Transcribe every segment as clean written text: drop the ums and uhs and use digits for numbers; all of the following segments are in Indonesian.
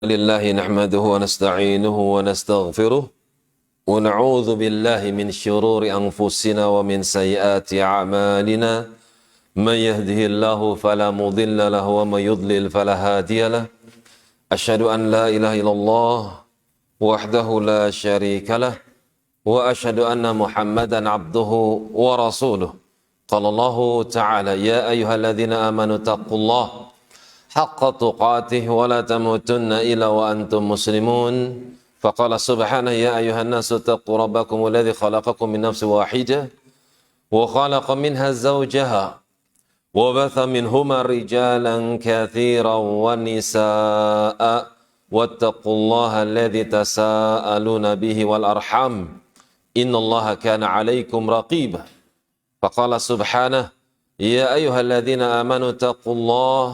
لله نحمده ونستعينه ونستغفره ونعوذ بالله من شرور أنفسنا ومن سيئات أعمالنا من يهده الله فلا مضل له ومن يضلل فلا هادي له أشهد أن لا إله إلا الله وحده لا شريك له وأشهد أن محمدا عبده ورسوله قال الله تعالى يا أيها الذين آمنوا اتقوا الله حق تقاته ولا تموتن إلا وأنتم مسلمون فقال سبحانه يا أيها الناس اتقوا ربكم الذي خلقكم من نفس واحدة وخلق منها زوجها وبث منهما رجالا كثيرا ونساء واتقوا الله الذي تساءلون به والأرحام إن الله كان عليكم رقيبا فقال سبحانه يا أيها الذين آمنوا اتقوا الله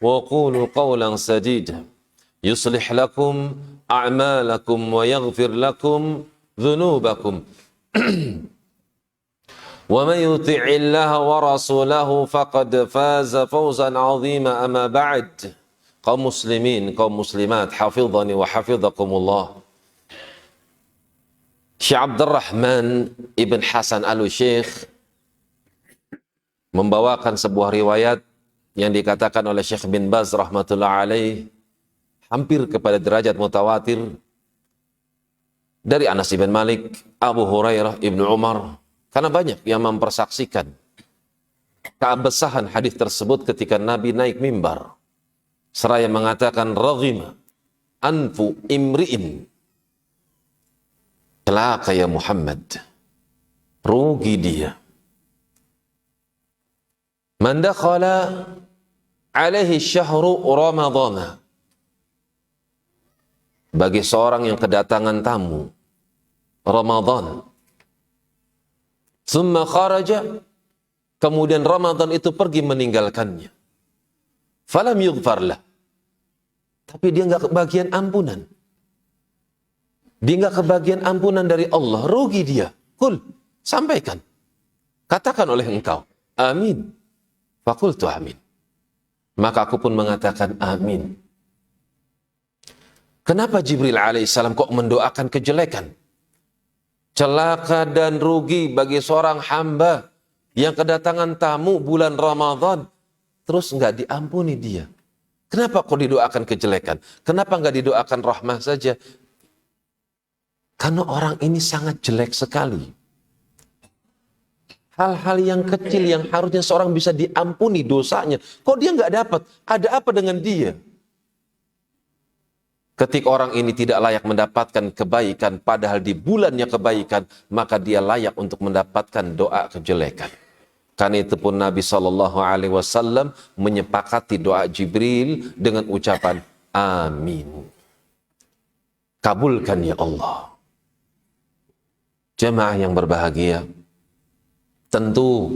وقولوا قولا سديدا يصلح لكم أعمالكم ويغفر لكم ذنوبكم ومن يطع الله ورسوله فقد فاز فوزا عظيما أما بعد kaum muslimin, kaum muslimat hafidhani wa hafidhakumullah. Syekh Abdurrahman Ibn Hasan Al-Syekh membawakan sebuah riwayat yang dikatakan oleh Syekh bin Baz rahmatullah alaih hampir kepada derajat mutawatir dari Anas bin Malik, Abu Hurairah, Ibnu Umar, karena banyak yang mempersaksikan keabsahan hadis tersebut ketika Nabi naik mimbar seraya mengatakan raghima anfu imri'in, celaka ya Muhammad, rugi dia, man dakhala alaihi syahru ramadhana, bagi seorang yang kedatangan tamu Ramadan, thumma kharaja, kemudian Ramadan itu pergi meninggalkannya, falam yughfar lah, tapi dia nggak kebagian ampunan, dia nggak kebagian ampunan dari Allah, rugi dia. Kul, sampaikan, katakan oleh engkau amin. Fakultu amin, maka aku pun mengatakan amin. Kenapa Jibril alaihissalam kok mendoakan kejelekan, celaka dan rugi bagi seorang hamba yang kedatangan tamu bulan Ramadan terus nggak diampuni dia? Kenapa kok didoakan kejelekan? Kenapa nggak didoakan rahmah saja? Karena orang ini sangat jelek sekali. Hal-hal yang kecil yang harusnya seorang bisa diampuni dosanya, kok dia nggak dapat? Ada apa dengan dia? Ketika orang ini tidak layak mendapatkan kebaikan, padahal di bulannya kebaikan, maka dia layak untuk mendapatkan doa kejelekan. Karena itu pun Nabi SAW menyepakati doa Jibril dengan ucapan amin. Kabulkan ya Allah. Jemaah yang berbahagia, tentu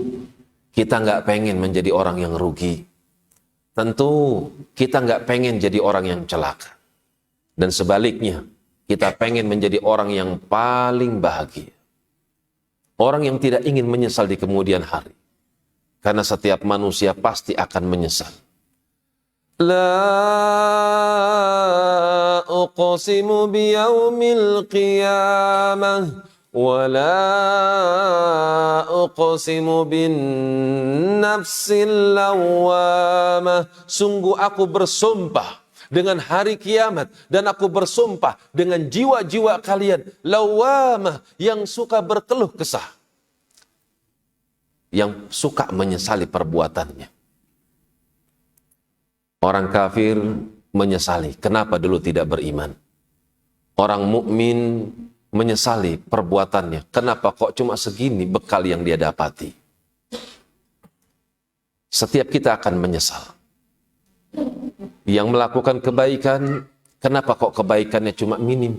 kita nggak pengen menjadi orang yang rugi. Tentu kita nggak pengen jadi orang yang celaka. Dan sebaliknya, kita pengen menjadi orang yang paling bahagia. Orang yang tidak ingin menyesal di kemudian hari. Karena setiap manusia pasti akan menyesal. La uqsimu biyaumil qiyamah wa la uqsimu bin nafsil lawamah. Sungguh aku bersumpah dengan hari kiamat, dan aku bersumpah dengan jiwa-jiwa kalian lawamah, yang suka berkeluh kesah, yang suka menyesali perbuatannya. Orang kafir menyesali kenapa dulu tidak beriman. Orang mukmin menyesali perbuatannya, kenapa kok cuma segini bekal yang dia dapati. Setiap kita akan menyesal. Yang melakukan kebaikan, kenapa kok kebaikannya cuma minim?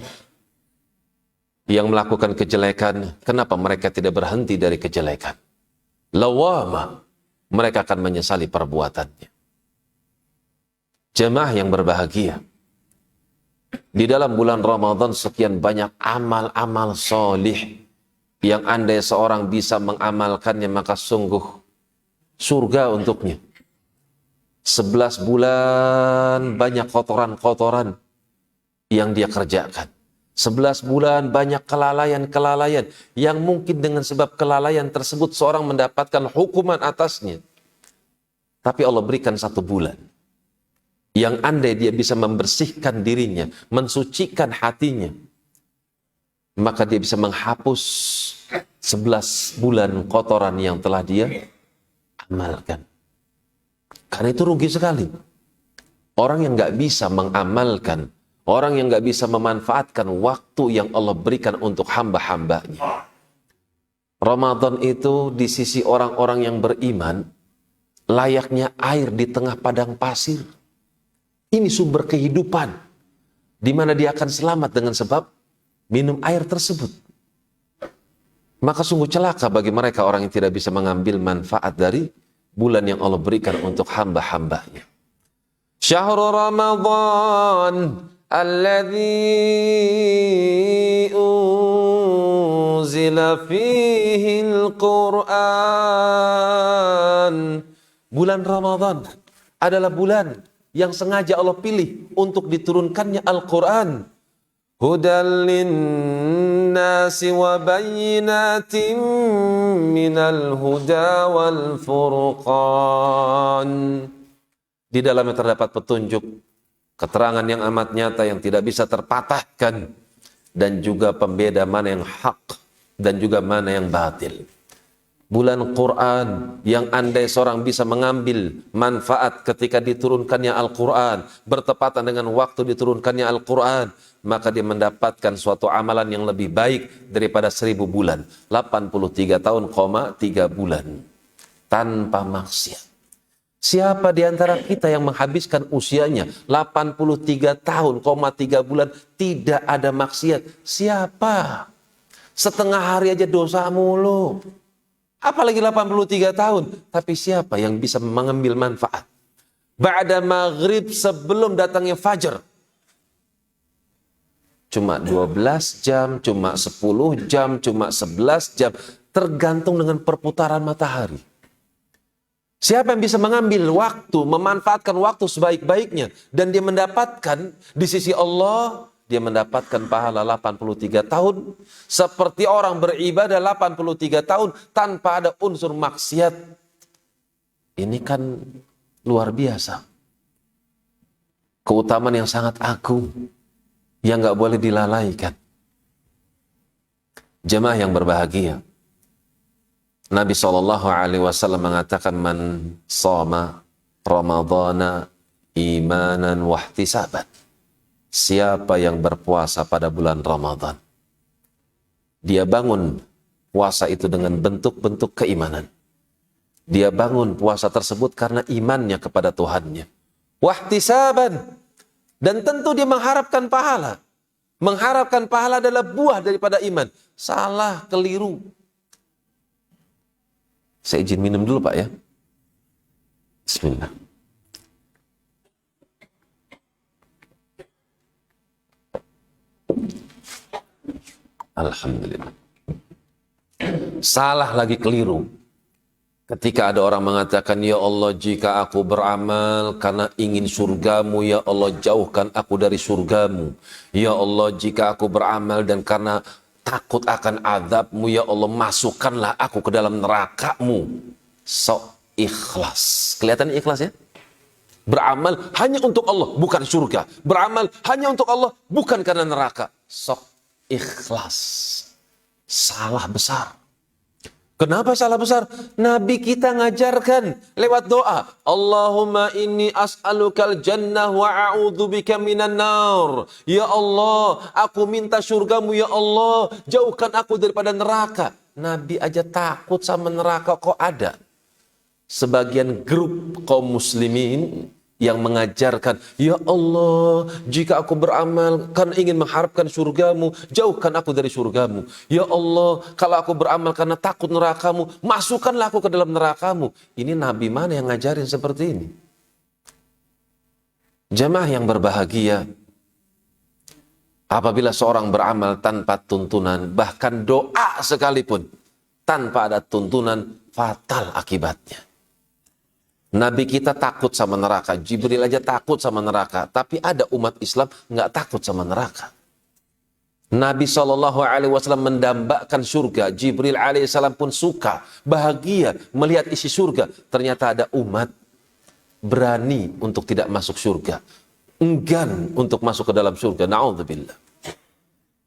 Yang melakukan kejelekan, kenapa mereka tidak berhenti dari kejelekan? Lawamah, mereka akan menyesali perbuatannya. Jemaah yang berbahagia, di dalam bulan Ramadan sekian banyak amal-amal solih yang andai seorang bisa mengamalkannya maka sungguh surga untuknya. 11 bulan banyak kotoran-kotoran yang dia kerjakan. 11 bulan banyak kelalaian-kelalaian yang mungkin dengan sebab kelalaian tersebut seorang mendapatkan hukuman atasnya. Tapi Allah berikan 1 bulan yang andai dia bisa membersihkan dirinya, mensucikan hatinya, maka dia bisa menghapus 11 bulan kotoran yang telah dia amalkan. Karena itu rugi sekali. Orang yang nggak bisa mengamalkan, orang yang nggak bisa memanfaatkan waktu yang Allah berikan untuk hamba-hambanya. Ramadan itu di sisi orang-orang yang beriman, layaknya air di tengah padang pasir. Ini sumber kehidupan, di mana dia akan selamat dengan sebab minum air tersebut. Maka sungguh celaka bagi mereka orang yang tidak bisa mengambil manfaat dari bulan yang Allah berikan untuk hamba-hambanya. Syahrul Ramadan alladzi unzila fihi al-Qur'an. Bulan Ramadan adalah bulan yang sengaja Allah pilih untuk diturunkannya Al-Quran. Hudal linnasi wa bayyinatin minal huda wal furqan. Di dalamnya terdapat petunjuk, keterangan yang amat nyata yang tidak bisa terpatahkan, dan juga pembeda mana yang hak dan juga mana yang batil. Bulan Quran yang andai seorang bisa mengambil manfaat ketika diturunkannya Al-Quran, bertepatan dengan waktu diturunkannya Al-Quran, maka dia mendapatkan suatu amalan yang lebih baik daripada 1000 bulan, 83 tahun, 3 bulan, tanpa maksiat. Siapa di antara kita yang menghabiskan usianya 83 tahun, 3 bulan, tidak ada maksiat? Siapa? Setengah hari aja dosa mulu. Apalagi 83 tahun. Tapi siapa yang bisa mengambil manfaat? Ba'da maghrib, sebelum datangnya fajar. Cuma 12 jam, cuma 10 jam, cuma 11 jam. Tergantung dengan perputaran matahari. Siapa yang bisa mengambil waktu, memanfaatkan waktu sebaik-baiknya, dan dia mendapatkan di sisi Allah, dia mendapatkan pahala 83 tahun, seperti orang beribadah 83 tahun tanpa ada unsur maksiat. Ini kan luar biasa. Keutamaan yang sangat agung, yang gak boleh dilalaikan. Jemaah yang berbahagia, Nabi SAW mengatakan, man shoma Ramadhana imanan wahtisaban. Siapa yang berpuasa pada bulan Ramadan, dia bangun puasa itu dengan bentuk-bentuk keimanan. Dia bangun puasa tersebut karena imannya kepada Tuhannya. Wahtisaban. Dan tentu dia mengharapkan pahala. Mengharapkan pahala adalah buah daripada iman. Salah, keliru. Saya izin minum dulu Pak ya. Bismillah. Alhamdulillah. Salah lagi, keliru. Ketika ada orang mengatakan, ya Allah, jika aku beramal karena ingin surgamu, ya Allah, jauhkan aku dari surgamu. Ya Allah, jika aku beramal dan karena takut akan azabmu, ya Allah, masukkanlah aku ke dalam nerakamu. Sok ikhlas. Kelihatan ikhlas ya? Beramal hanya untuk Allah, bukan surga. Beramal hanya untuk Allah, bukan karena neraka. Sok ikhlas. Salah besar. Kenapa salah besar? Nabi kita ngajarkan lewat doa. Allahumma inni as'alukal jannah wa a'udzubika minan nar. Ya Allah, aku minta surgamu ya Allah. Jauhkan aku daripada neraka. Nabi aja takut sama neraka, kok ada sebagian grup kaum muslimin yang mengajarkan, ya Allah, jika aku beramal karena ingin mengharapkan surgamu, jauhkan aku dari surgamu. Ya Allah, kalau aku beramal karena takut nerakamu, masukkanlah aku ke dalam nerakamu. Ini Nabi mana yang ngajarin seperti ini? Jamaah yang berbahagia, apabila seorang beramal tanpa tuntunan, bahkan doa sekalipun tanpa ada tuntunan, fatal akibatnya. Nabi kita takut sama neraka. Jibril aja takut sama neraka. Tapi ada umat Islam nggak takut sama neraka. Nabi SAW mendambakan surga. Jibril alaihissalam pun suka, bahagia melihat isi surga. Ternyata ada umat berani untuk tidak masuk surga. Enggan untuk masuk ke dalam surga. Na'udzubillah.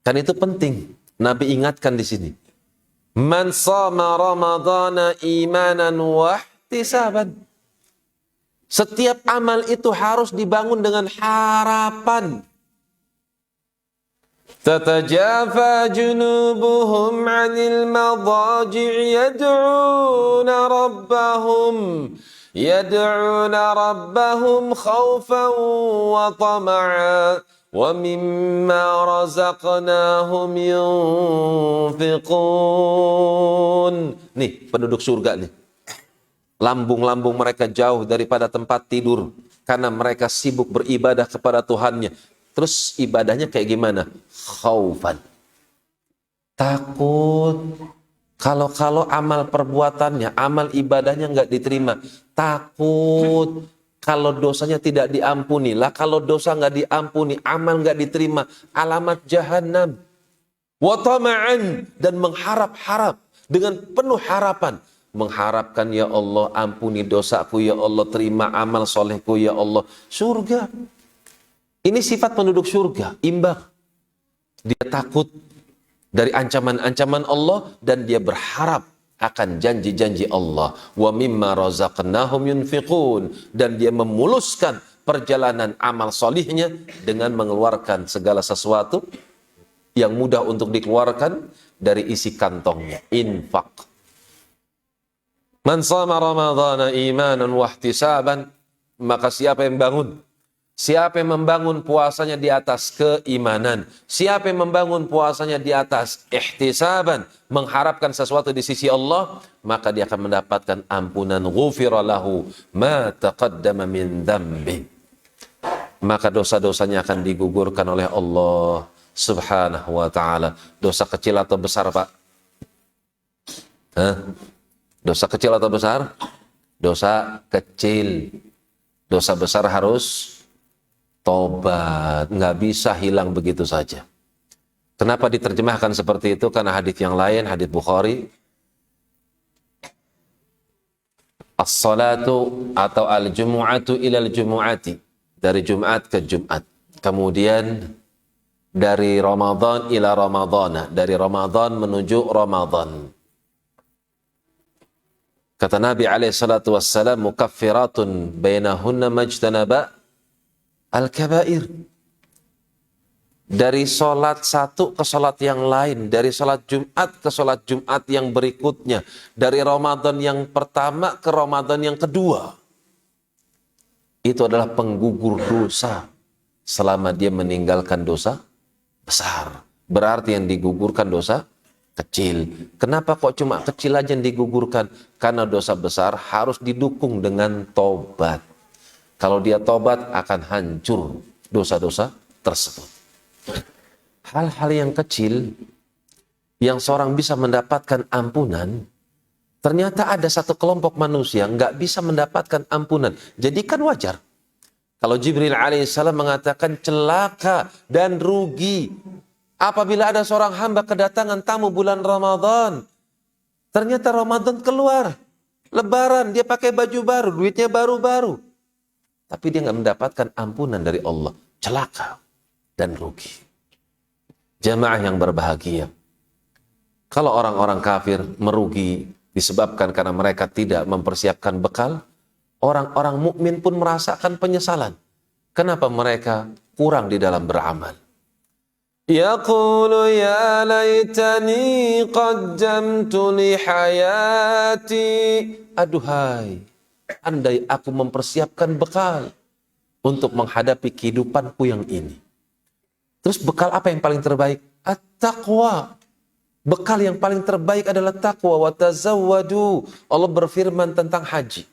Kan itu penting. Nabi ingatkan di sini. Man sama Ramadana imanan wa ihtisaban. Setiap amal itu harus dibangun dengan harapan. Tatajafa junubuhum 'anil madaji' yad'una rabbahum khawfan wa tama'a wa mimma razaqnahum yunfiqun. Nih, penduduk surga nih. Lambung-lambung mereka jauh daripada tempat tidur karena mereka sibuk beribadah kepada Tuhannya. Terus ibadahnya kayak gimana? Khaufan. Takut. Kalau amal perbuatannya, amal ibadahnya nggak diterima. Takut. Kalau dosanya tidak diampuni. Lah kalau dosa nggak diampuni, amal nggak diterima. Alamat jahanam. Wa tama'an. Dan mengharap-harap. Dengan penuh harapan. Mengharapkan, ya Allah ampuni dosaku, ya Allah terima amal solehku, ya Allah. Surga. Ini sifat penduduk surga, imbang. Dia takut dari ancaman-ancaman Allah dan dia berharap akan janji-janji Allah. Wa mimma razaqnahum yunfiqun. Dan dia memuluskan perjalanan amal solihnya dengan mengeluarkan segala sesuatu yang mudah untuk dikeluarkan dari isi kantongnya. Infak. Man sama Ramadhana imanan wa ihtisaban, maka siapa yang bangun? Siapa yang membangun puasanya di atas keimanan? Siapa yang membangun puasanya di atas ihtisaban, mengharapkan sesuatu di sisi Allah, maka dia akan mendapatkan ampunan. Ghufira lahu ma taqaddama min dzambi. Maka dosa-dosanya akan digugurkan oleh Allah Subhanahu wa taala. Dosa kecil atau besar, Pak? Hah? Dosa kecil atau besar? Dosa kecil. Dosa besar harus tobat. Nggak bisa hilang begitu saja. Kenapa diterjemahkan seperti itu? Karena hadis yang lain, hadis Bukhari. As-salatu atau al-jumu'atu ilal jumu'ati. Dari Jumat ke Jumat. Kemudian dari Ramadan ila Ramadana. Dari Ramadan menuju Ramadan. Kata Nabi alaihissalatu wassalam, mukaffiratun bainahunna majtanaba al-kabair. Dari sholat satu ke sholat yang lain, dari sholat Jumat ke sholat Jumat yang berikutnya, dari Ramadan yang pertama ke Ramadan yang kedua. Itu adalah penggugur dosa selama dia meninggalkan dosa besar. Berarti yang digugurkan dosa kecil. Kenapa kok cuma kecil aja yang digugurkan? Karena dosa besar harus didukung dengan tobat. Kalau dia tobat akan hancur dosa-dosa tersebut. Hal-hal yang kecil yang seorang bisa mendapatkan ampunan, ternyata ada satu kelompok manusia nggak bisa mendapatkan ampunan. Jadi kan wajar. Kalau Jibril alaihissalam mengatakan celaka dan rugi apabila ada seorang hamba kedatangan tamu bulan Ramadan. Ternyata Ramadan keluar. Lebaran, dia pakai baju baru, duitnya baru-baru. Tapi dia nggak mendapatkan ampunan dari Allah. Celaka dan rugi. Jamaah yang berbahagia. Kalau orang-orang kafir merugi disebabkan karena mereka tidak mempersiapkan bekal, orang-orang mukmin pun merasakan penyesalan. Kenapa mereka kurang di dalam beramal? Yaqulu ya laitani qaddamtu li hayati. Aduhai, andai aku mempersiapkan bekal untuk menghadapi kehidupanku yang ini. Terus bekal apa yang paling terbaik? At-taqwa. Bekal yang paling terbaik adalah taqwa. Wa tazawwadu. Allah berfirman tentang haji.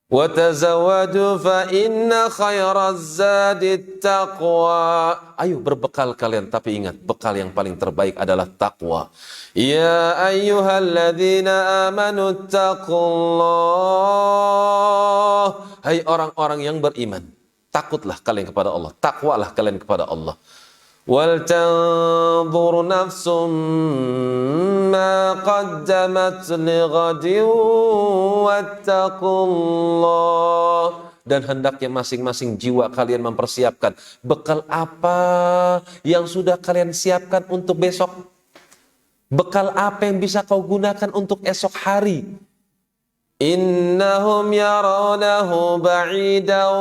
Wa tazawwadu fa inna khairaz zadi taqwa. Ayo berbekal kalian, tapi ingat, bekal yang paling terbaik adalah takwa. Ya ayyuhalladzina amanu taqullah. Hai orang-orang yang beriman, takutlah kalian kepada Allah, takwalah kalian kepada Allah. Wal tanzur nafsum ma qaddamat lighadin wattaqullah. Dan hendaknya masing-masing jiwa kalian mempersiapkan bekal apa yang sudah kalian siapkan untuk besok. Bekal apa yang bisa kau gunakan untuk esok hari. Innahum yarawnahu ba'idan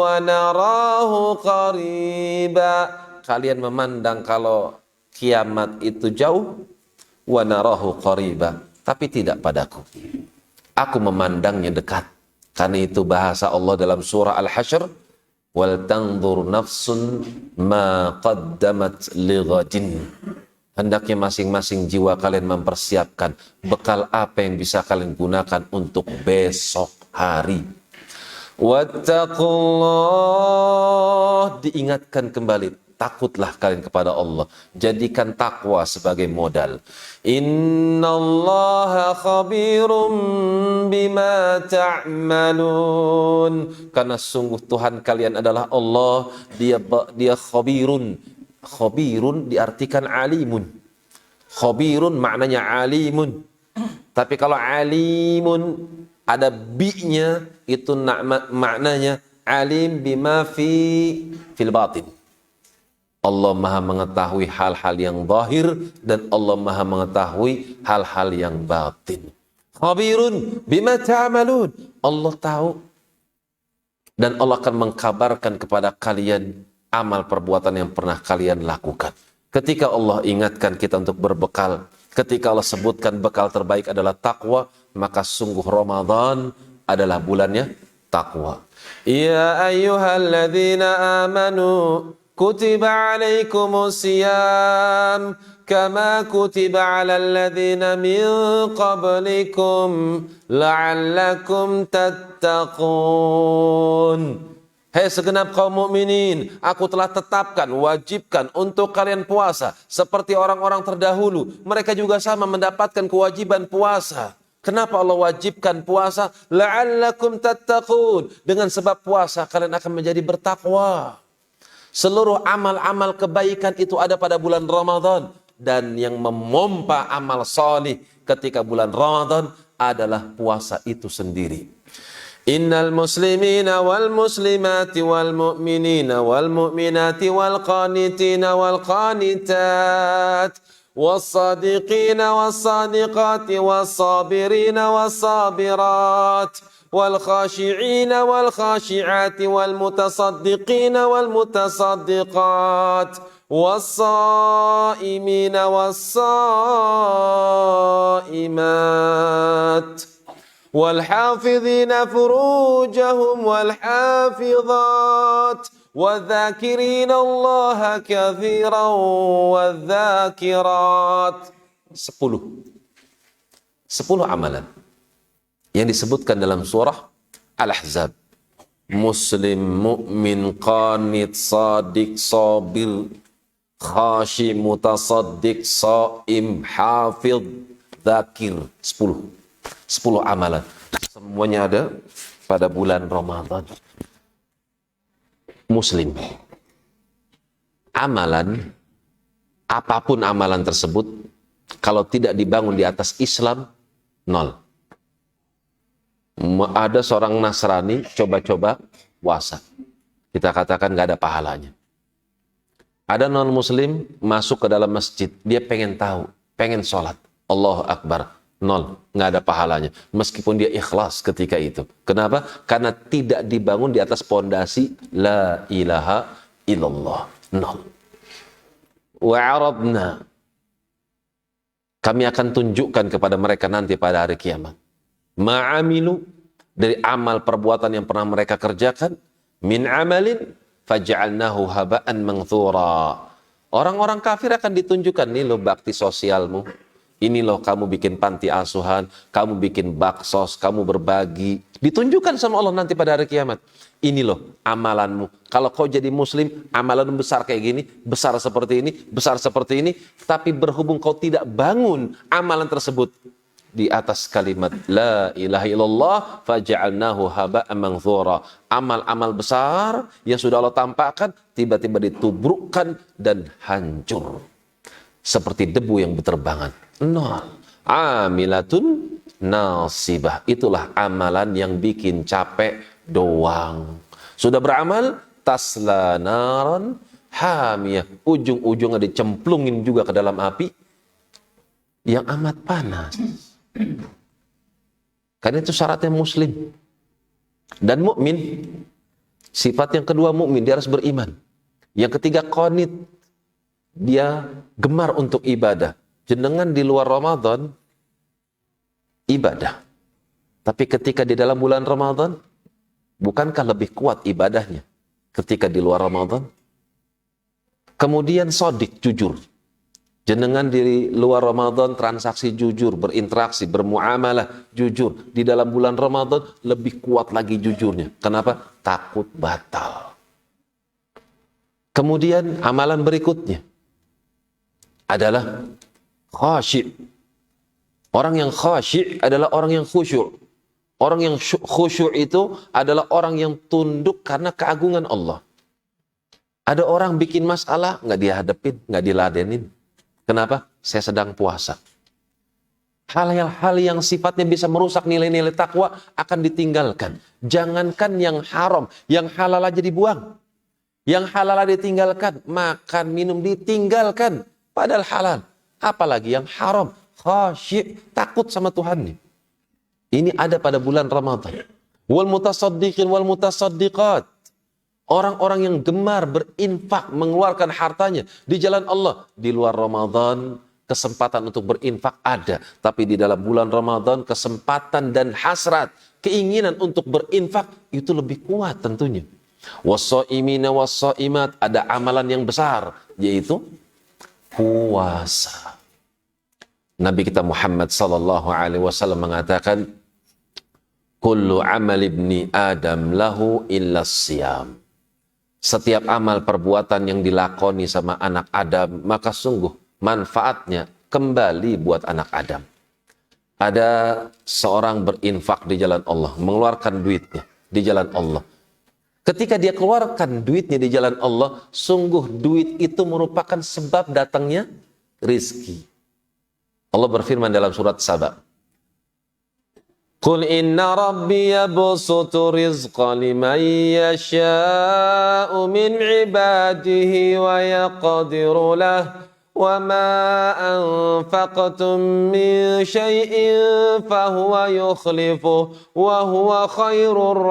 wa narahu qariba. Kalian memandang kalau kiamat itu jauh, wa narahu qariba, tapi tidak padaku. Aku memandangnya dekat. Karena itu bahasa Allah dalam surah Al-Hasyr, wal tanzur nafsun ma qaddamat lighadin. Hendaknya masing-masing jiwa kalian mempersiapkan bekal apa yang bisa kalian gunakan untuk besok hari. Wattaqullah, diingatkan kembali, takutlah kalian kepada Allah. Jadikan takwa sebagai modal. Innallaha khabirum bima ta'malun. Karena sungguh Tuhan kalian adalah Allah, dia khabirun. Khabirun diartikan alimun. Khabirun maknanya alimun. Tapi kalau alimun ada bi-nya, itu maknanya alim bima fil batin. Allah Maha mengetahui hal-hal yang zahir dan Allah Maha mengetahui hal-hal yang batin. Khabirun bima ta'malun. Allah tahu dan Allah akan mengkabarkan kepada kalian amal perbuatan yang pernah kalian lakukan. Ketika Allah ingatkan kita untuk berbekal, ketika Allah sebutkan bekal terbaik adalah takwa, maka sungguh Ramadan adalah bulannya takwa. Ya ayyuhalladzina amanu kutiba alaikumus siyam kama kutiba alal ladzina min qablikum la'allakum tattaqun. Hei segenap kaum mukminin, aku telah tetapkan, wajibkan untuk kalian puasa seperti orang-orang terdahulu. Mereka juga sama mendapatkan kewajiban puasa. Kenapa Allah wajibkan puasa? La'allakum tattaqun. Dengan sebab puasa kalian akan menjadi bertakwa. Seluruh amal-amal kebaikan itu ada pada bulan Ramadan. Dan yang memompa amal salih ketika bulan Ramadan adalah puasa itu sendiri. Innal muslimina wal muslimati wal mu'minina wal mu'minati wal qanitina wal qanitat was sadiqina was sadiqati was sabirina was sabirat wal khashi'ina wal khashi'ati wal mutasaddiqina wal mutasaddiqat was saimina was saimat والحافظين فروجهم والحافظات والذاكرين الله كثيرا والذاكرات. 10 amalan yang disebutkan dalam surah Al-Ahzab. Muslim, mu'min, qanit, sadiq, sabir, khashi, mutasaddiq, saim, hafidh, dzakir. 10 amalan. Semuanya ada pada bulan Ramadan. Muslim. Amalan, apapun amalan tersebut, kalau tidak dibangun di atas Islam, nol. Ada seorang Nasrani coba-coba puasa. Kita katakan gak ada pahalanya. Ada non-muslim masuk ke dalam masjid. Dia pengen tahu, pengen sholat. Allahu Akbar. Nol, nggak ada pahalanya. Meskipun dia ikhlas ketika itu. Kenapa? Karena tidak dibangun di atas pondasi la ilaha illallah. Nol. Wa'aradna. Kami akan tunjukkan kepada mereka nanti pada hari kiamat. Ma'amilu, dari amal perbuatan yang pernah mereka kerjakan. Min amalin, faja'alnahu haba'an mangthura. Orang-orang kafir akan ditunjukkan, nih lo bakti sosialmu. Ini loh kamu bikin panti asuhan, kamu bikin baksos, kamu berbagi. Ditunjukkan sama Allah nanti pada hari kiamat. Ini loh amalanmu. Kalau kau jadi muslim, amalanmu besar kayak gini, besar seperti ini, besar seperti ini. Tapi berhubung kau tidak bangun amalan tersebut di atas kalimat La ilaha illallah faja'alnahu haba'an manthura. Amal-amal besar yang sudah Allah tampakkan, tiba-tiba ditubrukkan dan hancur. Seperti debu yang berterbangan. Amilatun nasibah. Itulah amalan yang bikin capek doang. Sudah beramal, tasla naran hamiyah. Ujung-ujungnya dicemplungin juga ke dalam api yang amat panas. Karena itu syaratnya muslim dan mukmin. Sifat yang kedua mukmin, dia harus beriman. Yang ketiga qanit, dia gemar untuk ibadah. Jenengan di luar Ramadan ibadah, tapi ketika di dalam bulan Ramadan, bukankah lebih kuat ibadahnya ketika di luar Ramadan? Kemudian sodik, jujur. Jenengan di luar Ramadan transaksi jujur, berinteraksi, bermuamalah jujur. Di dalam bulan Ramadan lebih kuat lagi jujurnya. Kenapa? Takut batal. Kemudian amalan berikutnya adalah khasyi'. Orang yang khasyi' adalah orang yang khusyuk. Orang yang khusyuk itu adalah orang yang tunduk karena keagungan Allah. Ada orang bikin masalah, nggak dihadapin, nggak diladenin. Kenapa? Saya sedang puasa. Hal-hal yang sifatnya bisa merusak nilai-nilai takwa akan ditinggalkan. Jangankan yang haram, yang halal aja dibuang. Yang halal ditinggalkan, makan, minum ditinggalkan. Padahal halal. Apalagi yang haram, khasyi', takut sama Tuhan. Ini ada pada bulan Ramadan. Wal mutasaddiqin wal mutasaddiqat. Orang-orang yang gemar berinfak, mengeluarkan hartanya di jalan Allah. Di luar Ramadan, kesempatan untuk berinfak ada. Tapi di dalam bulan Ramadan, kesempatan dan hasrat, keinginan untuk berinfak, itu lebih kuat tentunya. Wassa'imina wassaimat, ada amalan yang besar, yaitu puasa. Nabi kita Muhammad sallallahu alaihi wasallam mengatakan, kullu amal ibni Adam lahu illa siyam. Setiap amal perbuatan yang dilakoni sama anak Adam, maka sungguh manfaatnya kembali buat anak Adam. Ada seorang berinfak di jalan Allah, mengeluarkan duitnya di jalan Allah. Ketika dia keluarkan duitnya di jalan Allah, sungguh duit itu merupakan sebab datangnya rizki. Allah berfirman dalam surat Saba, Qul inna rabbi yabsutu rizqa liman yasha'u min ibadihi wa yaqdiru lah wa ma anfaqtum min syai'in fahuwa yukhlifuh wa huwa khairur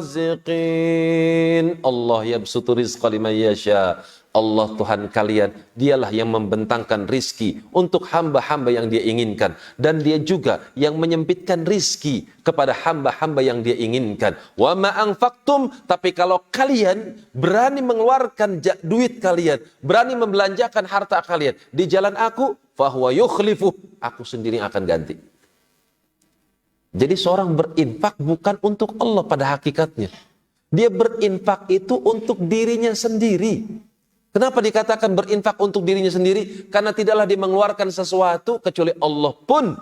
raziqin. Allah yabsutu rizqa liman yasha'. Allah Tuhan kalian, dialah yang membentangkan rizki untuk hamba-hamba yang dia inginkan. Dan dia juga yang menyempitkan rizki kepada hamba-hamba yang dia inginkan. Wa ma anfaqtum, tapi kalau kalian berani mengeluarkan duit kalian, berani membelanjakan harta kalian di jalan aku, fahuwa yukhlifuh, aku sendiri akan ganti. Jadi seorang berinfak bukan untuk Allah pada hakikatnya. Dia berinfak itu untuk dirinya sendiri. Kenapa dikatakan berinfak untuk dirinya sendiri? Karena tidaklah dia mengeluarkan sesuatu kecuali Allah pun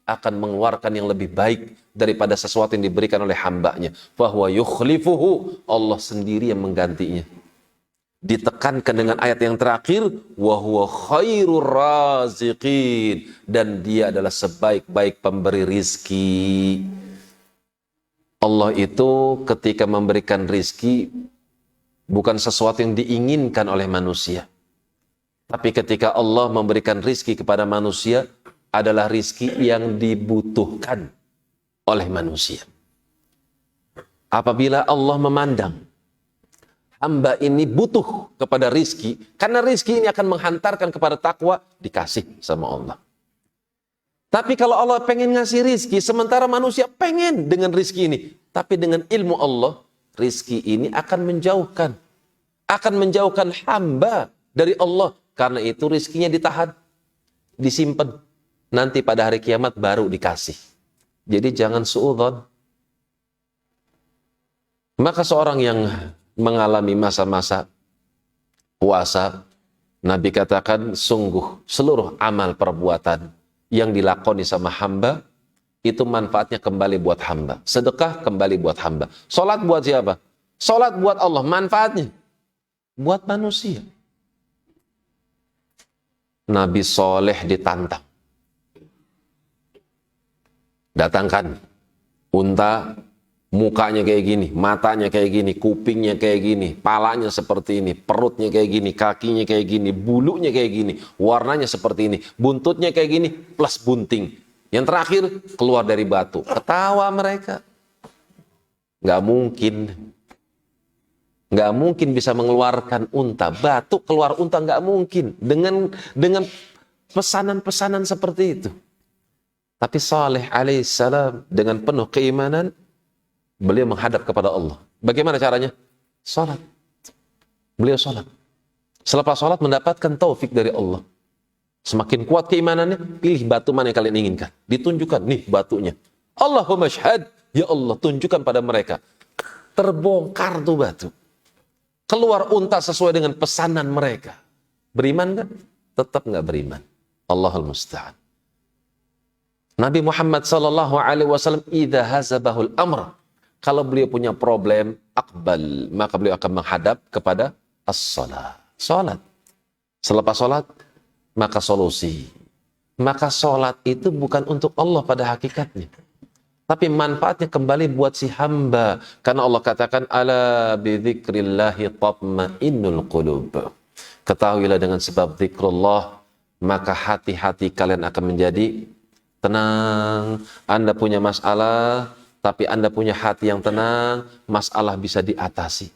akan mengeluarkan yang lebih baik daripada sesuatu yang diberikan oleh hambanya. Fahuwa yukhlifuhu, Allah sendiri yang menggantinya. Ditekankan dengan ayat yang terakhir, wa huwa khairur raziqin, dan dia adalah sebaik-baik pemberi rizki. Allah itu ketika memberikan rizki bukan sesuatu yang diinginkan oleh manusia. Tapi ketika Allah memberikan rizki kepada manusia, adalah rizki yang dibutuhkan oleh manusia. Apabila Allah memandang hamba ini butuh kepada rizki, karena rizki ini akan menghantarkan kepada takwa, dikasih sama Allah. Tapi kalau Allah pengen ngasih rizki, sementara manusia pengen dengan rizki ini, tapi dengan ilmu Allah, rizki ini akan menjauhkan hamba dari Allah. Karena itu rizkinya ditahan, disimpan. nanti pada hari kiamat baru dikasih. Jadi jangan suudzon. Maka seorang yang mengalami masa-masa puasa, Nabi katakan sungguh seluruh amal perbuatan yang dilakoni sama hamba itu manfaatnya kembali buat hamba. Sedekah kembali buat hamba. Salat buat siapa? Salat buat Allah, manfaatnya buat manusia. Nabi soleh ditantang. Datangkan unta, mukanya kayak gini, matanya kayak gini, kupingnya kayak gini, palanya seperti ini, perutnya kayak gini, kakinya kayak gini, bulunya kayak gini, warnanya seperti ini, buntutnya kayak gini, plus bunting. Yang terakhir, keluar dari batu. Ketawa mereka. Nggak mungkin. Nggak mungkin bisa mengeluarkan unta. Batu keluar unta nggak mungkin. Dengan pesanan-pesanan seperti itu. Tapi Saleh alaihissalam dengan penuh keimanan, beliau menghadap kepada Allah. Bagaimana caranya? Salat. Beliau salat. Selepas salat mendapatkan taufik dari Allah. Semakin kuat keimanannya, pilih batu mana yang kalian inginkan. Ditunjukkan, nih batunya. Allahumma syahad, ya Allah, tunjukkan pada mereka. Terbongkar tuh batu. Keluar unta sesuai dengan pesanan mereka. Beriman nggak? Tetap nggak beriman. Allahul musta'an. Nabi Muhammad SAW, idza hazabahul amr, kalau beliau punya problem, akbal, maka beliau akan menghadap kepada as-salat. Salat. Selepas salat, maka solusi. Maka salat itu bukan untuk Allah pada hakikatnya. Tapi manfaatnya kembali buat si hamba. Karena Allah katakan, ala bidzikrillahi tatma'innul qulub. Ketahuilah dengan sebab zikrullah, maka hati-hati kalian akan menjadi tenang. Anda punya masalah, tapi Anda punya hati yang tenang, masalah bisa diatasi.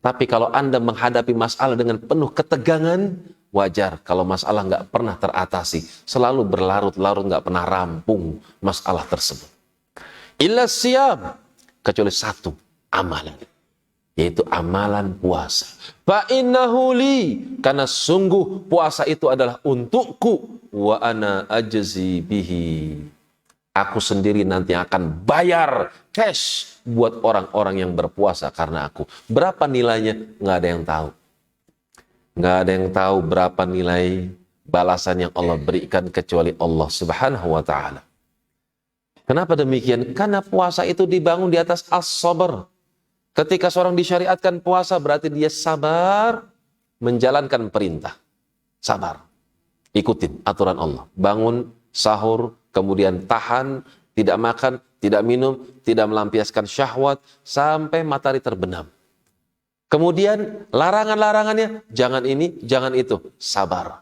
Tapi kalau Anda menghadapi masalah dengan penuh ketegangan, wajar kalau masalah nggak pernah teratasi, selalu berlarut-larut, nggak pernah rampung masalah tersebut. Illa siyam, kecuali satu amalan, yaitu amalan puasa. Fa innahu li, karena sungguh puasa itu adalah untukku, wa ana ajzi bihi. Aku sendiri nanti akan bayar cash buat orang-orang yang berpuasa karena aku. Berapa nilainya? Nggak ada yang tahu. Nggak ada yang tahu berapa nilai balasan yang Allah berikan kecuali Allah Subhanahu wa ta'ala. Kenapa demikian? Karena puasa itu dibangun di atas as-sabar. Ketika seorang disyariatkan puasa berarti dia sabar menjalankan perintah. Sabar. Ikutin aturan Allah. Bangun, sahur, kemudian tahan, tidak makan, tidak minum, tidak melampiaskan syahwat sampai matahari terbenam. Kemudian larangan-larangannya, jangan ini, jangan itu. Sabar.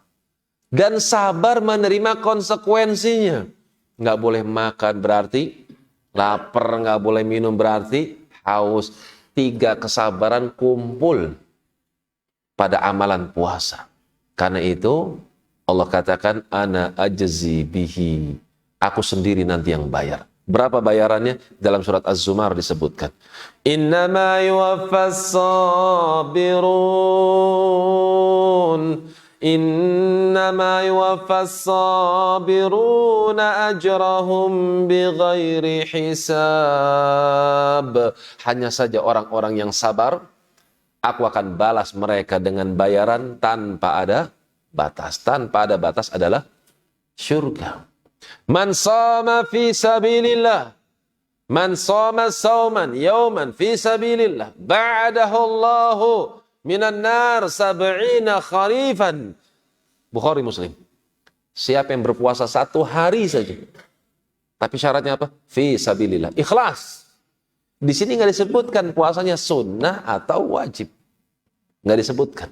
Dan sabar menerima konsekuensinya. Nggak boleh makan berarti lapar, nggak boleh minum berarti haus. 3 kesabaran kumpul pada amalan puasa. Karena itu Allah katakan, ana ajzi bihi. Aku sendiri nanti yang bayar. Berapa bayarannya? Dalam surat Az-Zumar disebutkan. Innama yuwaffas sabirun. Innama yuwaffas sabiruna ajrahum bighairi hisab. Hanya saja orang-orang yang sabar, aku akan balas mereka dengan bayaran tanpa ada batas. Tanpa ada batas adalah syurga. Man sama fi sabilillah, man sama sauman yauman fi sabilillah, ba'adahu Allahu minan nar 70 kharifan. Bukhari Muslim. Siapa yang berpuasa 1 hari saja, tapi syaratnya apa? Fi sabilillah, ikhlas. Di sini nggak disebutkan puasanya sunnah atau wajib, nggak disebutkan.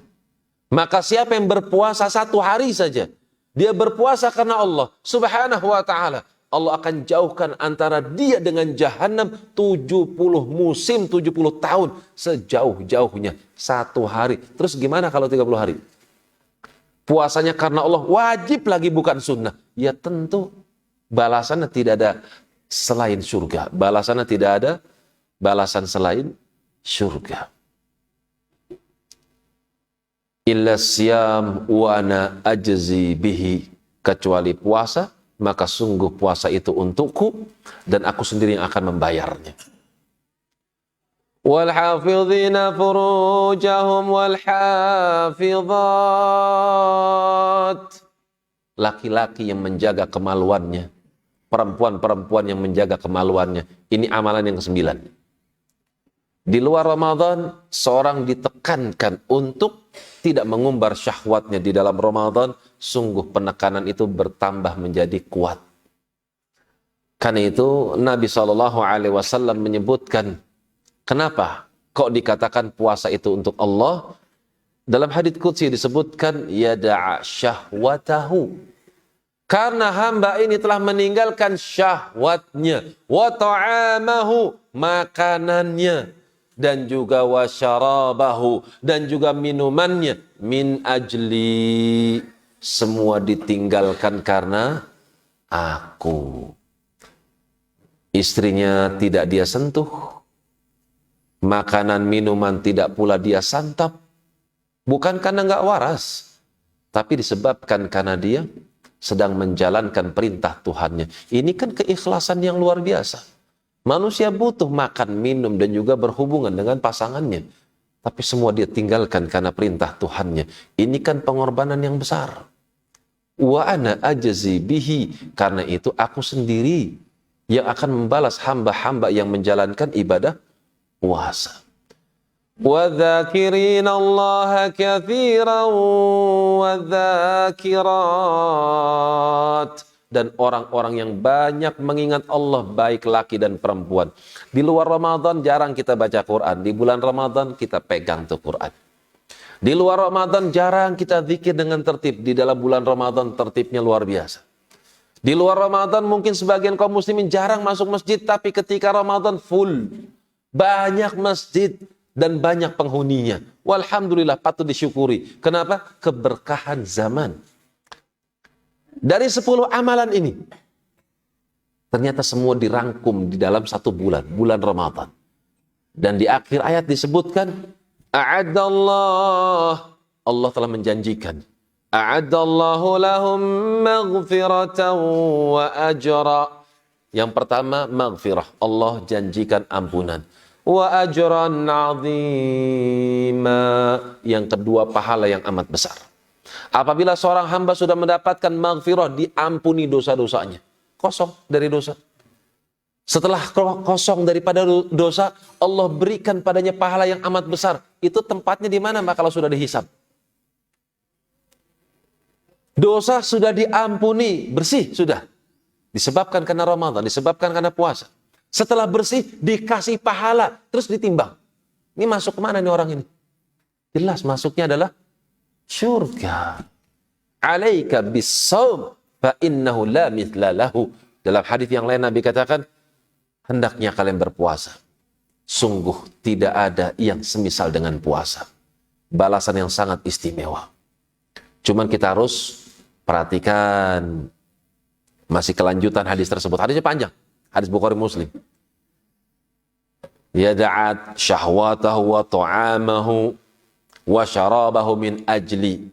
Maka siapa yang berpuasa 1 hari saja, dia berpuasa karena Allah Subhanahu wa ta'ala, Allah akan jauhkan antara dia dengan jahanam 70 musim, 70 tahun, sejauh-jauhnya 1 hari. Terus gimana kalau 30 hari? Puasanya karena Allah, wajib lagi bukan sunnah. Ya tentu balasannya tidak ada selain surga. Balasannya tidak ada balasan selain surga. Illa siyam wa ana ajzi bihi, kecuali puasa maka sungguh puasa itu untukku dan aku sendiri yang akan membayarnya. Wal hafidhina furujahum wal hafidhat. Laki-laki yang menjaga kemaluannya, perempuan-perempuan yang menjaga kemaluannya. Ini amalan yang ke-9. Di luar Ramadan, seorang ditekankan untuk tidak mengumbar syahwatnya di dalam Ramadan. Sungguh penekanan itu bertambah menjadi kuat. Karena itu Nabi SAW menyebutkan, kenapa kok dikatakan puasa itu untuk Allah? Dalam hadits qudsi disebutkan, yada'a syahwatahu. Karena hamba ini telah meninggalkan syahwatnya, wa ta'amahu, makanannya, dan juga wa syarabahu, dan juga minumannya, min ajli, semua ditinggalkan karena aku. Istrinya tidak dia sentuh, makanan minuman tidak pula dia santap, bukan karena nggak waras, tapi disebabkan karena dia sedang menjalankan perintah Tuhannya. Ini kan keikhlasan yang luar biasa. Manusia butuh makan, minum, dan juga berhubungan dengan pasangannya. Tapi semua dia tinggalkan karena perintah Tuhannya. Ini kan pengorbanan yang besar. Wa ana ajzi bihi. Karena itu aku sendiri yang akan membalas hamba-hamba yang menjalankan ibadah puasa. وَذَاكِرِينَ اللَّهَ كَثِيرًا وَالذَّاكِرَاتِ. Dan orang-orang yang banyak mengingat Allah, baik laki dan perempuan. Di luar Ramadan jarang kita baca Quran. Di bulan Ramadan kita pegang tuh Quran. Di luar Ramadan jarang kita zikir dengan tertib. Di dalam bulan Ramadan tertibnya luar biasa. Di luar Ramadan mungkin sebagian kaum muslimin jarang masuk masjid. Tapi ketika Ramadan full. Banyak masjid. Dan banyak penghuninya. Walhamdulillah, patut disyukuri. Kenapa? Keberkahan zaman. Dari 10 amalan ini, ternyata semua dirangkum di dalam 1 bulan. Bulan Ramadan. Dan di akhir ayat disebutkan, A'adallah. Allah telah menjanjikan. A'adallahu lahum maghfiratan wa ajra. Yang pertama, maghfirah. Allah janjikan ampunan. Wa ajran 'azima. Yang kedua, pahala yang amat besar. Apabila seorang hamba sudah mendapatkan maghfirah, diampuni dosa-dosanya. Kosong dari dosa. Setelah kosong daripada dosa, Allah berikan padanya pahala yang amat besar. Itu tempatnya di mana kalau sudah dihisab? Dosa sudah diampuni, bersih sudah. Disebabkan karena Ramadan, disebabkan karena puasa. Setelah bersih, dikasih pahala, terus ditimbang. Ini masuk kemana nih orang ini? Jelas masuknya adalah syurga. Alaika bis-shaum fa innahu la mithla lahu. Dalam hadis yang lain Nabi katakan, hendaknya kalian berpuasa. Sungguh tidak ada yang semisal dengan puasa. Balasan yang sangat istimewa. Cuman kita harus perhatikan masih kelanjutan hadis tersebut. Hadisnya panjang. Hadis Bukhari Muslim. Yada'at syahwatahu wa ta'amahu wa syarabahu min ajli.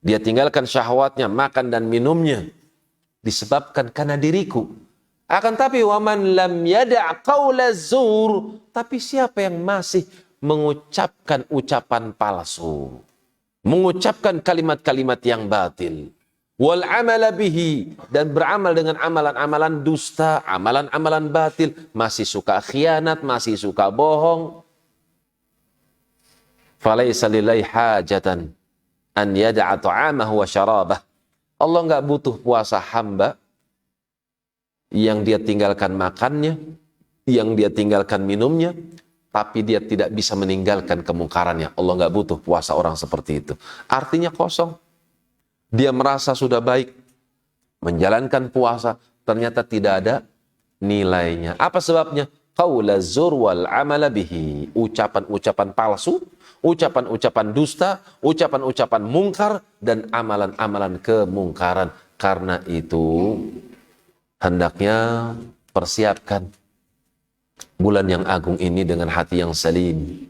Dia tinggalkan syahwatnya, makan dan minumnya disebabkan karena diriku. Akan tapi waman lam yada' qaula zur, tapi siapa yang masih mengucapkan ucapan palsu, mengucapkan kalimat-kalimat yang batil, wal amala bihi, dan beramal dengan amalan-amalan dusta, amalan-amalan batil, masih suka khianat, masih suka bohong, falaisa lillahi hajatan an yada'a ta'amahu wa syarabah. Allah enggak butuh puasa hamba yang dia tinggalkan makannya, yang dia tinggalkan minumnya, tapi dia tidak bisa meninggalkan kemungkarannya. Allah enggak butuh puasa orang seperti itu. Artinya kosong. Dia merasa sudah baik menjalankan puasa, ternyata tidak ada nilainya. Apa sebabnya? Qaula zur wal amala bihi. Ucapan-ucapan palsu, ucapan-ucapan dusta, ucapan-ucapan mungkar, dan amalan-amalan kemungkaran. Karena itu hendaknya persiapkan bulan yang agung ini dengan hati yang salim,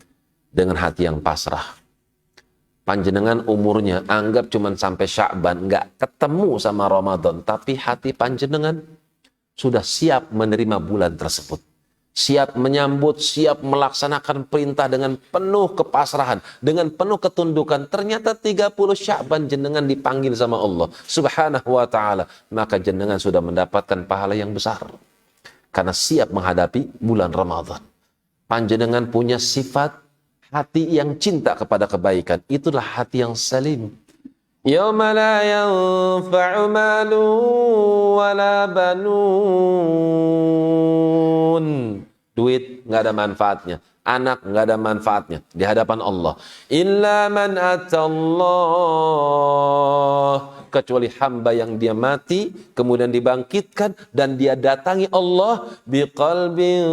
dengan hati yang pasrah. Panjenengan umurnya anggap cuman sampai Sya'ban, nggak ketemu sama Ramadan, tapi hati panjenengan sudah siap menerima bulan tersebut. Siap menyambut, siap melaksanakan perintah dengan penuh kepasrahan, dengan penuh ketundukan. Ternyata 30 Sya'ban jenengan dipanggil sama Allah Subhanahu wa ta'ala. Maka jenengan sudah mendapatkan pahala yang besar. Karena siap menghadapi bulan Ramadan. Panjenengan punya sifat hati yang cinta kepada kebaikan. Itulah hati yang salim. Yauma la yanfa'u malu wala banun. Duit nggak ada manfaatnya. Anak nggak ada manfaatnya di hadapan Allah. Illa man atallah. Kecuali hamba yang dia mati, kemudian dibangkitkan, dan dia datangi Allah biqalbin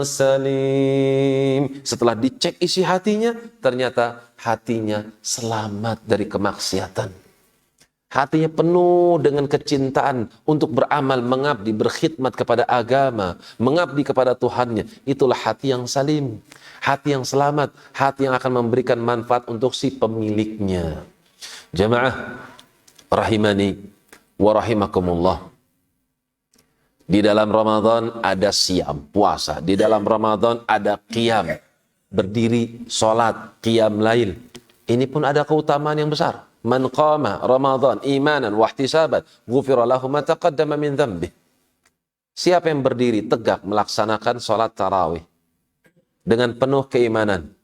salim. Setelah dicek isi hatinya, ternyata hatinya selamat dari kemaksiatan. Hatinya penuh dengan kecintaan untuk beramal, mengabdi, berkhidmat kepada agama, mengabdi kepada Tuhannya. Itulah hati yang salim, hati yang selamat, hati yang akan memberikan manfaat untuk si pemiliknya. Jamaah rahimani wa rahimakumullah. Di dalam Ramadan ada siam, puasa. Di dalam Ramadan ada qiyam, berdiri, sholat, qiyam lail. Ini pun ada keutamaan yang besar. Man qama Ramadan imanan wa ihtisaban, ghufira lahu ma taqaddama min dhanbih. Siapa yang berdiri tegak melaksanakan sholat tarawih dengan penuh keimanan,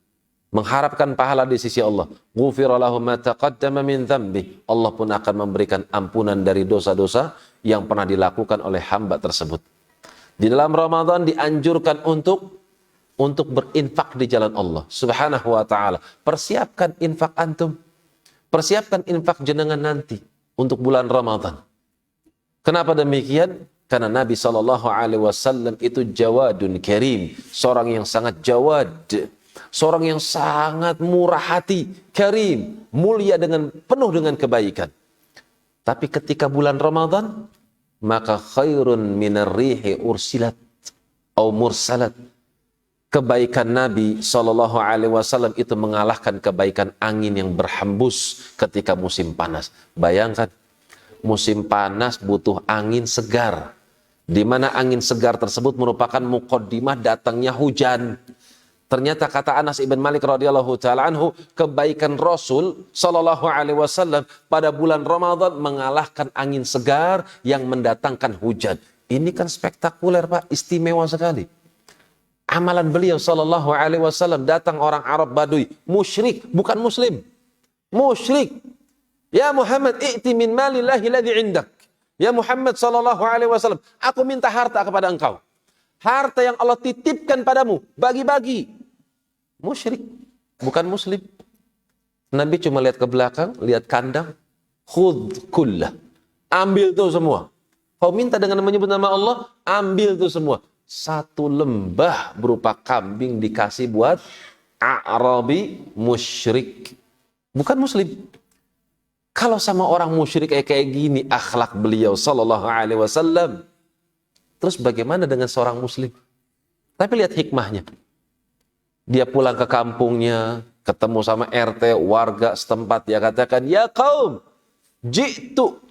mengharapkan pahala di sisi Allah, ghufira lahu ma taqaddama min dhanbih, Allah pun akan memberikan ampunan dari dosa-dosa yang pernah dilakukan oleh hamba tersebut. Di dalam Ramadan dianjurkan untuk berinfak di jalan Allah Subhanahu wa ta'ala. Persiapkan infak antum. Persiapkan infak jenengan nanti untuk bulan Ramadan. Kenapa demikian? Karena Nabi SAW itu jawadun karim, seorang yang sangat jawad, seorang yang sangat murah hati, karim, mulia, dengan penuh dengan kebaikan. Tapi ketika bulan Ramadan, maka khairun minar rihi ursilat atau mursalat. Kebaikan Nabi SAW itu mengalahkan kebaikan angin yang berhembus ketika musim panas. Bayangkan, musim panas butuh angin segar, di mana angin segar tersebut merupakan muqaddimah datangnya hujan. Ternyata kata Anas ibn Malik radhiyallahu taala anhu, kebaikan Rasul SAW pada bulan Ramadan mengalahkan angin segar yang mendatangkan hujan. Ini kan spektakuler, Pak, istimewa sekali. Amalan beliau SAW, datang orang Arab Badui, musyrik, bukan muslim, musyrik. Ya Muhammad, i'ti min malillahi ladzi indak. Ya Muhammad SAW, aku minta harta kepada engkau. Harta yang Allah titipkan padamu, bagi-bagi. Musyrik, bukan muslim. Nabi cuma lihat ke belakang, lihat kandang, khudh kullah, ambil tuh semua. Kau minta dengan menyebut nama Allah, ambil tuh semua. Satu lembah berupa kambing dikasih buat Arabi musyrik, bukan muslim. Kalau sama orang musyrik kayak gini akhlak beliau SAW, terus bagaimana dengan seorang muslim? Tapi lihat hikmahnya. Dia pulang ke kampungnya, ketemu sama RT, warga setempat, dia katakan, ya kaum, ji'tukum,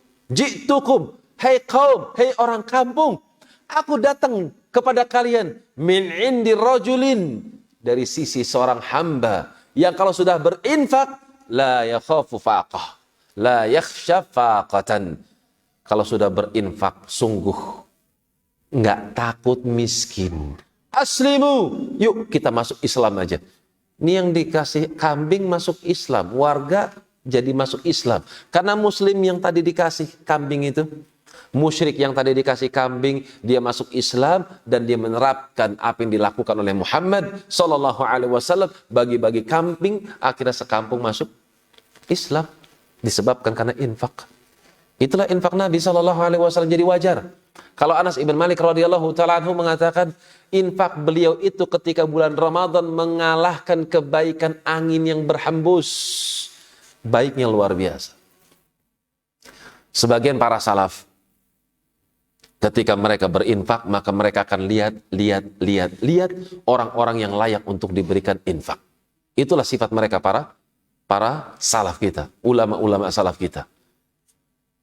hei kaum, hei orang kampung, aku datang kepada kalian min indi rajulin, dari sisi seorang hamba yang kalau sudah berinfak la yakhafu faqah, la yakhsha faqatan. Kalau sudah berinfak sungguh enggak takut miskin. Aslimu, yuk kita masuk Islam aja. Ini yang dikasih kambing masuk Islam, warga jadi masuk Islam. Karena muslim yang tadi dikasih kambing itu, musyrik yang tadi dikasih kambing, dia masuk Islam dan dia menerapkan apa yang dilakukan oleh Muhammad SAW, bagi-bagi kambing, akhirnya sekampung masuk Islam disebabkan karena infak. Itulah infak Nabi SAW jadi wajar. Kalau Anas ibn Malik radhiyallahu taala anhu mengatakan, infak beliau itu ketika bulan Ramadan mengalahkan kebaikan angin yang berhembus. Baiknya luar biasa. Sebagian para salaf, ketika mereka berinfak, maka mereka akan lihat orang-orang yang layak untuk diberikan infak. Itulah sifat mereka para para salaf kita, ulama-ulama salaf kita.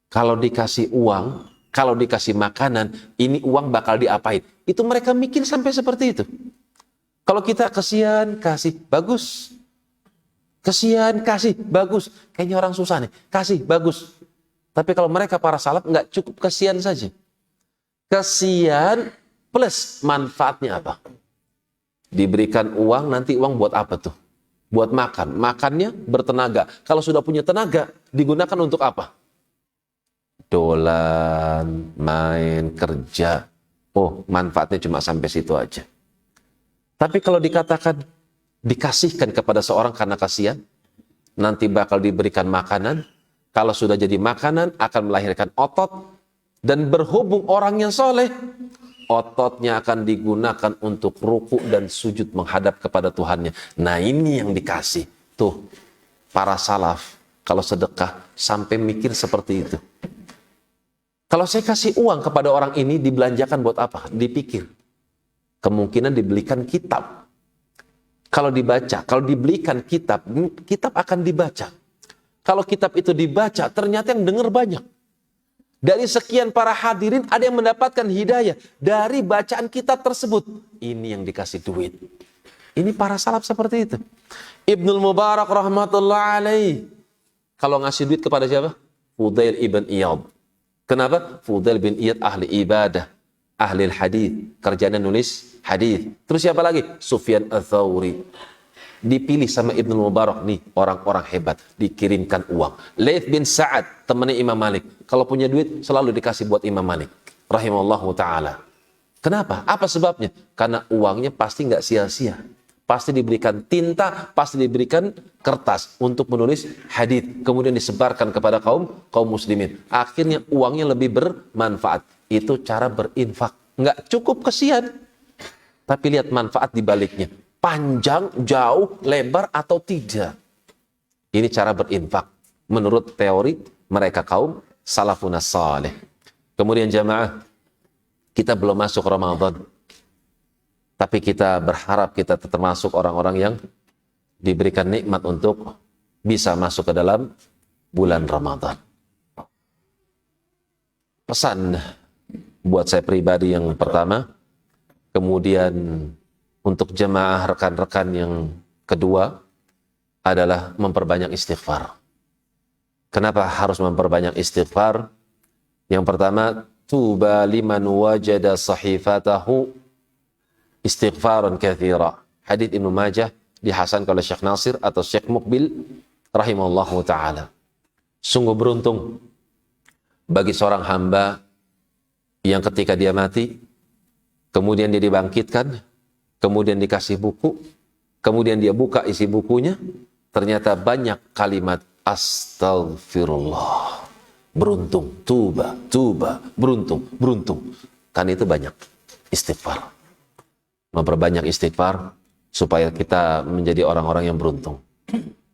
Kalau dikasih uang, kalau dikasih makanan, ini uang bakal diapain? Itu mereka mikir sampai seperti itu. Kalau kita kesian, kasih, bagus. Kesian, kasih, bagus. Kayaknya orang susah nih, kasih, bagus. Tapi kalau mereka para salaf, nggak cukup kesian saja. Kesian plus manfaatnya apa? Diberikan uang, nanti uang buat apa tuh? Buat makan. Makannya bertenaga. Kalau sudah punya tenaga, digunakan untuk apa? Dolan, main, kerja. Oh, manfaatnya cuma sampai situ aja. Tapi kalau dikatakan dikasihkan kepada seorang karena kasihan, nanti bakal diberikan makanan. Kalau sudah jadi makanan, akan melahirkan otot. Dan berhubung orang yang soleh, ototnya akan digunakan untuk ruku dan sujud menghadap kepada Tuhannya. Nah, ini yang dikasih. Tuh, para salaf, kalau sedekah, sampai mikir seperti itu. Kalau saya kasih uang kepada orang ini, dibelanjakan buat apa? Dipikir. Kemungkinan dibelikan kitab. Kalau dibaca, kalau dibelikan kitab, kitab akan dibaca. Kalau kitab itu dibaca, ternyata yang dengar banyak. Dari sekian para hadirin, ada yang mendapatkan hidayah dari bacaan kitab tersebut. Ini yang dikasih duit. Ini para salaf seperti itu. Ibnul Mubarak rahmatullah alaih. Kalau ngasih duit kepada siapa? Fudail ibn Iyad. Kenapa? Fudail bin Iyad ahli ibadah, ahli hadis, kerjanya nulis hadis. Terus siapa lagi? Sufyan Ats-Tsauri. Dipilih sama Ibnu Mubarak nih, orang-orang hebat, dikirimkan uang. Laits bin Sa'ad, temannya Imam Malik. Kalau punya duit selalu dikasih buat Imam Malik rahimallahu taala. Kenapa? Apa sebabnya? Karena uangnya pasti nggak sia-sia. Pasti diberikan tinta, pasti diberikan kertas untuk menulis hadis, kemudian disebarkan kepada kaum muslimin. Akhirnya uangnya lebih bermanfaat. Itu cara berinfak. Nggak cukup kesian, tapi lihat manfaat di baliknya. Panjang, jauh, lebar atau tidak. Ini cara berinfak menurut teori mereka kaum salafun salih. Kemudian jamaah, kita belum masuk Ramadan. Tapi kita berharap kita termasuk orang-orang yang diberikan nikmat untuk bisa masuk ke dalam bulan Ramadan. Pesan buat saya pribadi yang pertama, kemudian untuk jemaah rekan-rekan yang kedua adalah memperbanyak istighfar. Kenapa harus memperbanyak istighfar? Yang pertama, tuba liman wajada sahifatahu istighfaran katsira. Hadits Ibnu Majah dihasankan oleh Syekh Nasir atau Syekh Muqbil rahimahullahu taala. Sungguh beruntung bagi seorang hamba yang ketika dia mati, kemudian dia dibangkitkan, kemudian dikasih buku, kemudian dia buka isi bukunya, ternyata banyak kalimat astagfirullah. Beruntung, tuba, beruntung. Kan itu banyak istighfar. Memperbanyak istighfar supaya kita menjadi orang-orang yang beruntung.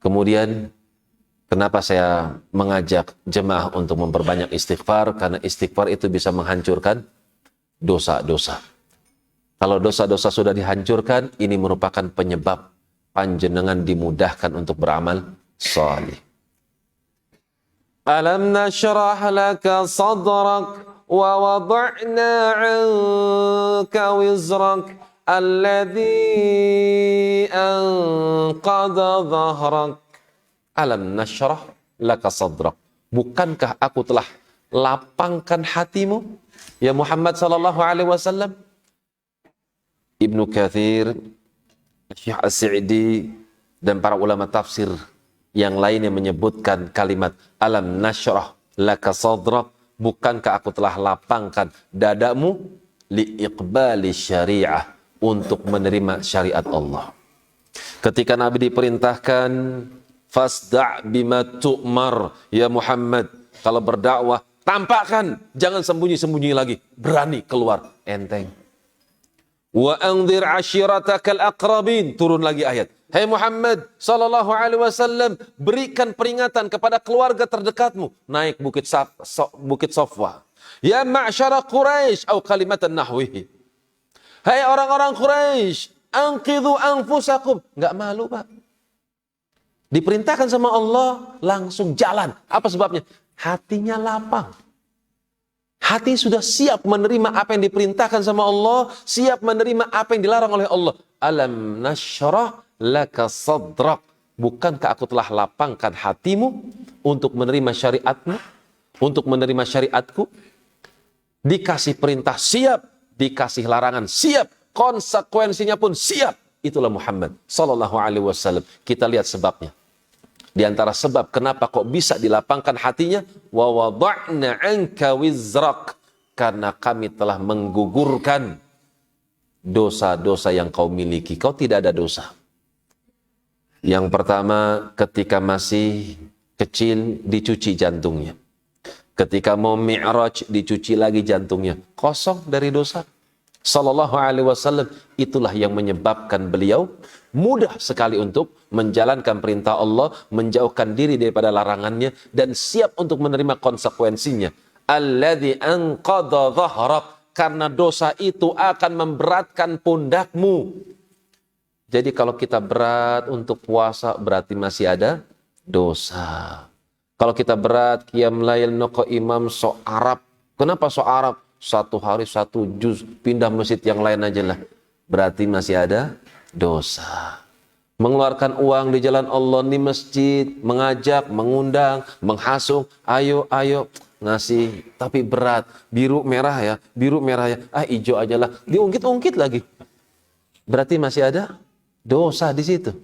Kemudian, kenapa saya mengajak jemaah untuk memperbanyak istighfar? Karena istighfar itu bisa menghancurkan dosa-dosa. Kalau dosa-dosa sudah dihancurkan, ini merupakan penyebab panjenengan dimudahkan untuk beramal salih. Alam nashrah laka sadrak wa wada'na 'anka wizrak alladhi anqadha dhahrak. Alam nashrah laka sadrak. Bukankah aku telah lapangkan hatimu, ya Muhammad sallallahu alaihi wasallam? Ibnu Katsir, Syekh As-Sa'di dan para ulama tafsir yang lainnya menyebutkan kalimat alam nashrah laka sadrak. Bukankah aku telah lapangkan dadamu li iqbali syariah, untuk menerima syariat Allah. Ketika Nabi diperintahkan fasda' bima tu'mar ya Muhammad, kalau berdakwah tampakkan, jangan sembunyi-sembunyi lagi, berani keluar, enteng. Wa anzir ashiratakal aqrabin, turun lagi ayat. Hai Muhammad sallallahu alaihi wasallam, berikan peringatan kepada keluarga terdekatmu, naik bukit Safwa. Ya ma'syara Quraisy atau kalimatan nahwihi. Hai orang-orang Quraisy, anqidhu anfusakum. Enggak malu, Pak. Diperintahkan sama Allah, langsung jalan. Apa sebabnya? Hatinya lapang. Hati sudah siap menerima apa yang diperintahkan sama Allah, siap menerima apa yang dilarang oleh Allah. Alam nashrah laka sadrak. Bukankah aku telah lapangkan hatimu untuk menerima syariatmu, untuk menerima syariatku? Dikasih perintah siap, dikasih larangan siap, konsekuensinya pun siap. Itulah Muhammad sallallahu alaihi wasallam. Kita lihat sebabnya. Di antara sebab kenapa kok bisa dilapangkan hatinya, wa wada'na 'anka wizrak, karena kami telah menggugurkan dosa-dosa yang kau miliki. Kau tidak ada dosa. Yang pertama, ketika masih kecil dicuci jantungnya. Ketika mau mi'raj dicuci lagi jantungnya. Kosong dari dosa. Sallallahu alaihi wasallam, itulah yang menyebabkan beliau mudah sekali untuk menjalankan perintah Allah, menjauhkan diri daripada larangannya, dan siap untuk menerima konsekuensinya. Alladzi anqadha dhahrak, karena dosa itu akan memberatkan pundakmu. Jadi kalau kita berat untuk puasa, berarti masih ada dosa. Kalau kita berat, qiyam lail, noko imam, sok Arab. Kenapa sok Arab? 1 hari 1 juz, pindah masjid yang lain aja lah. Berarti masih ada dosa. Mengeluarkan uang di jalan Allah di masjid, mengajak, mengundang, menghasung, ayo, ngasih, tapi berat. Biru merah ya, hijau aja lah. Diungkit-ungkit lagi. Berarti masih ada dosa di situ.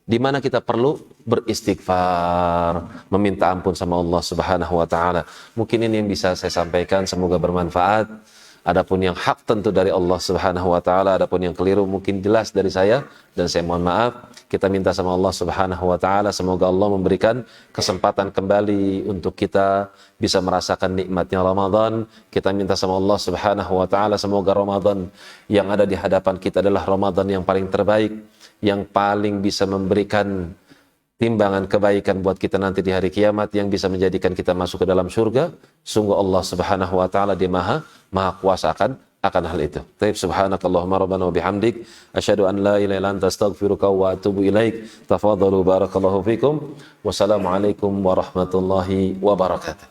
Di mana kita perlu beristighfar, meminta ampun sama Allah Subhanahu wa taala. Mungkin ini yang bisa saya sampaikan, semoga bermanfaat. Adapun yang hak tentu dari Allah Subhanahu wa taala, adapun yang keliru mungkin jelas dari saya dan saya mohon maaf. Kita minta sama Allah Subhanahu wa taala semoga Allah memberikan kesempatan kembali untuk kita bisa merasakan nikmatnya Ramadan. Kita minta sama Allah Subhanahu wa taala semoga Ramadan yang ada di hadapan kita adalah Ramadan yang paling terbaik, yang paling bisa memberikan timbangan kebaikan buat kita nanti di hari kiamat, yang bisa menjadikan kita masuk ke dalam surga. Sungguh Allah Subhanahu wa taala dia maha kuasa akan hal itu. Taib, subhanakallahumma rabbana wa bihamdik asyhadu an la ilaha illa anta astaghfiruka wa atubu ilaik. Tafadhalu barakallahu fikum. Wassalamualaikum warahmatullahi wabarakatuh.